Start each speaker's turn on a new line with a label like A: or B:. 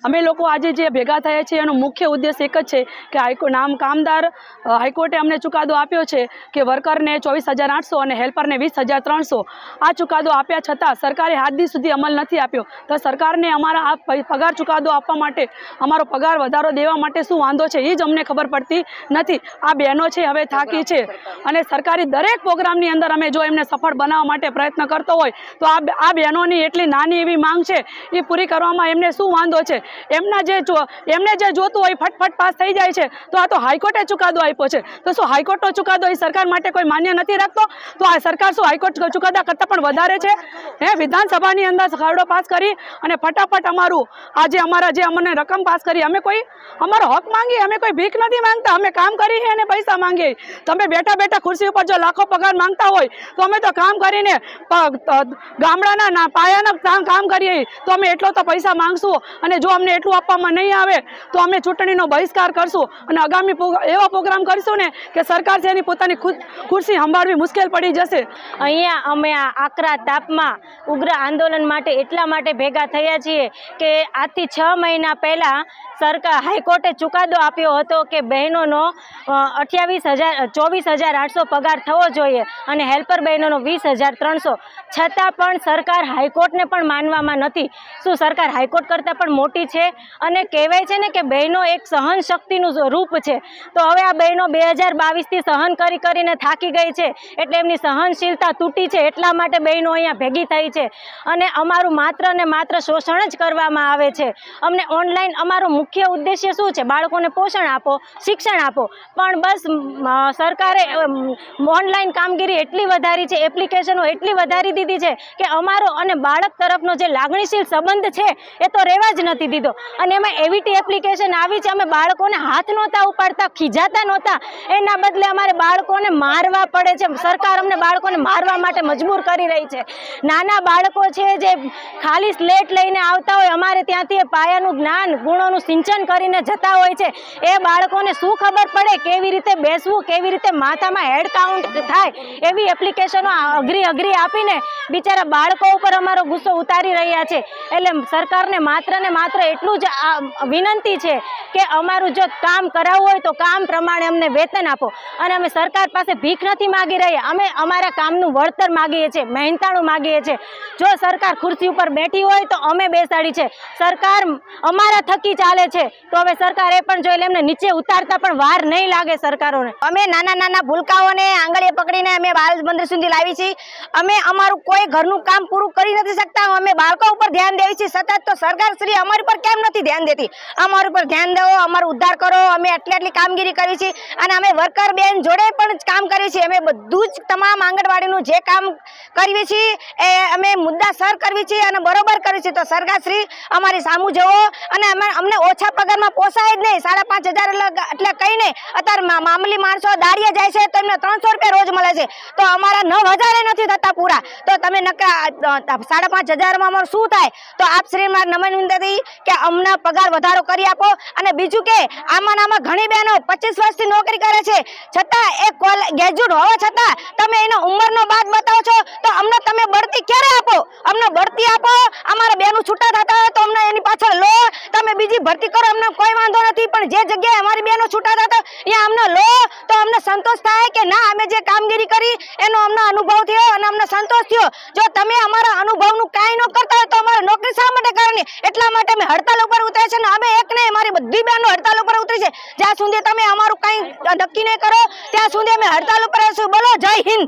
A: અમે લોકો આજે જે ભેગા થયા છીએ એનો મુખ્ય ઉદ્દેશ એક જ છે કે હાઈકોર્ટે અમને ચુકાદો આપ્યો છે કે વર્કરને 24,800 અને હેલ્પરને 20,300 આ ચુકાદો આપ્યા છતાં સરકારે આજ દી સુધી અમલ નથી આપ્યો। તો સરકારને અમારા આ પગાર ચુકાદો આપવા માટે, અમારો પગાર વધારો દેવા માટે શું વાંધો છે એ જ અમને ખબર પડતી નથી। આ બહેનો છે હવે થાકી છે અને સરકારી દરેક પ્રોગ્રામની અંદર અમે જો એમને સફળ બનાવવા માટે પ્રયત્ન કરતો હોય તો આ બહેનોની એટલી નાની એવી માંગ છે એ પૂરી કરવામાં એમને શું વાંધો છે। એમને જે જોતું હોય ફટફટ પાસ થઈ જાય છે। તો આ તો હાઈકોર્ટે ચુકાદો આપ્યો છે, તો શું હાઈકોર્ટનો ચુકાદો એ સરકાર માટે કોઈ માન્ય નથી રાખતો? તો આ સરકાર શું હાઈકોર્ટ ચુકાદા કરતાં પણ વધારે છે? વિધાનસભાની અંદર ખરડો પાસ કરી અને ફટાફટ અમને રકમ પાસ કરી, અમે કોઈ અમારો હક માંગીએ, અમે કોઈ ભીખ નથી માંગતા, અમે કામ કરીએ અને પૈસા માંગીએ। તમે બેઠા બેઠા ખુરશી ઉપર જો લાખો પગાર માંગતા હોય તો અમે તો કામ કરીને ગામડાના પાયાના કામ કરીએ તો અમે એટલો તો પૈસા માંગશું, અને જો અમને એટલું આપવામાં નહીં આવે તો અમે ચૂંટણીનો બહિષ્કાર કરશું અને આગામી એવા પ્રોગ્રામ કરીશું ને કે સરકાર છે એની પોતાની ખુરશી સંભાળવી મુશ્કેલ પડી જશે।
B: અહીંયા અમે આ આકરા તાપમાં ઉગ્ર આંદોલન માટે એટલા માટે ભેગા થયા છીએ કે આજથી 6 મહિના પહેલાં હાઈકોર્ટે ચુકાદો આપ્યો હતો કે બહેનોનો 24,800 પગાર થવો જોઈએ અને હેલ્પર બહેનોનો 20,300, છતાં પણ સરકાર હાઈકોર્ટને પણ માનવામાં નથી। શું સરકાર હાઈકોર્ટ કરતાં પણ મોટી છે? અને કહેવાય છે ને કે બહેનો એક સહન શક્તિનું રૂપ છે, તો હવે આ બહેનો 2022થી સહન કરીને થાકી ગઈ છે, એટલે એમની સહનશીલતા તૂટી છે, એટલા માટે બહેનો અહીંયા ભેગી થઈ છે અને અમારું માત્ર ને માત્ર શોષણ જ કરવામાં આવે છે। અમને ઓનલાઈન અમારો મુખ્ય ઉદ્દેશ્ય શું છે? બાળકોને પોષણ આપો, શિક્ષણ આપો, પણ બસ સરકારે ઓનલાઈન કામગીરી એટલી વધારી છે, એપ્લિકેશનો એટલી વધારી દીધી છે કે અમારો અને બાળક તરફનો જે લાગણીશીલ સંબંધ છે એ તો રહેવા જ નથી દીધો। અને એમાં એવીટી એપ્લિકેશન આવી છે, અમે બાળકોને હાથ નહોતા ઉપાડતા, ખીજાતા નહોતા, એના બદલે અમારે બાળકોને મારવા પડે છે। સરકાર અમને બાળકોને મારવા માટે મજબૂર કરી રહી છે। નાના બાળકો છે જે ખાલી સ્લેટ લઈને આવતા હોય, અમારે ત્યાંથી એ પાયાનું જ્ઞાન, ગુણોનું સિંચન કરીને જતા હોય છે, એ બાળકોને શું ખબર પડે કેવી રીતે બેસવું, કેવી રીતે માથામાં હેડ કાઉન્ટ થાય, એવી એપ્લિકેશનો અઘરી આપીને બિચારા બાળકો ઉપર અમારો ગુસ્સો ઉતારી રહ્યા છે। એટલે સરકારને માત્ર ને માત્ર એટલું જ વિનંતી છે કે અમારું જો કામ કરાવવું હોય તો કામ પ્રમાણે અમને વેતન આપો, અને અમે સરકાર પાસે ભીખ નથી માગી રહ્યા, અમે અમારા કામનું વળતર માગીએ છીએ, મહેનતાણું માગીએ છીએ। જો સરકાર ખુરશી ઉપર બેઠી હોય તો અમે બેસાડી છે, સરકાર અમારા થકી ચાલે છે, તો હવે સરકાર એ પણ જોઈ લે, એમને નીચે ઉતારતા પણ વાર નહીં લાગે સરકારોને।
C: અમે નાના ભૂલકાઓને આંગળીએ પકડીને અમે બાળ મંદિર સુધી લાવી છીએ। અમે અમારું કોઈ ઘરનું કામ પૂરું કરી નથી શકતા, અમે બાળકો ઉપર ધ્યાન દેવી છીએ સતત, તો સરકાર શ્રી અમારી પર કેમ નથી ધ્યાન દેતી? અમારી ઉપર ધ્યાન દેવો, અમારું ઉદ્ધાર કરો। અમે આટલી કામગીરી કરી છે અને અમે વર્કર બેન જોડે પણ કામ કરીએ છીએ। અમે બધું જ તમામ આંગણવાડીનું જે કામ કરીએ છીએ એ અમે મુદ્દાસર કરવી છીએ અને બરોબર કરવી છીએ। તો સરકાર શ્રી અમારી સામું જુઓ, અને અમને ઓછા પગારમાં પોસાય જ નહીં। 5,500 એટલે કહીને અત્યારે મામૂલી માણસો દાળીએ જાય છે તો એમને 300 રૂપિયા રોજ મળે છે, તો અમારા 9,000 નથી થતા પૂરા, તો તમે 5,500માં અમારું શું થાય? તો આપ શ્રી મારી નમ્ર વિનંતી કે અમને પગાર વધારો કરી આપો। અને બીજું કે આમાં ઘણી બહેનો 25 વર્ષથી નોકરી કરે છે, છતાં એ ગ્રેજ્યુએટ હોવા છતાં તમે એનો ઉંમરનો બાદ બતાવો છો, તો અમને તમે બઢતી ક્યારે આપો? અમને બઢતી આપો। અમારા બહેનો છૂટા થતા હોય તો અમને એની પાછળ લો, તમે બીજી ભરતી કરો, અમને કોઈ વાંધો નથી, પણ જે જગ્યાએ અમારી બહેનો છૂટા થતા અહીંયા અમને લો, તો અમને સંતોષ થાય કે ના, અમે જે કામગીરી કરી એનો અમને અનુભવ થયો અને અમને સંતોષ થયો। જો તમે અમારા અનુભવનું કાંઈ ન કરતા હોય તો અમારે નોકરી શા માટે કરવાની? એટલા માટે અમે હડતાલ ઉપર ઉતરે છે, ને અમે એક નહીં, અમારી બધી બહેનો હડતાલ ઉપર ઉતરી છે। જ્યાં સુધી તમે અમારું કંઈ નક્કી નહીં કરો ત્યાં સુધી અમે હડતાલ ઉપર રહીશું। બોલો જય હિન્દ।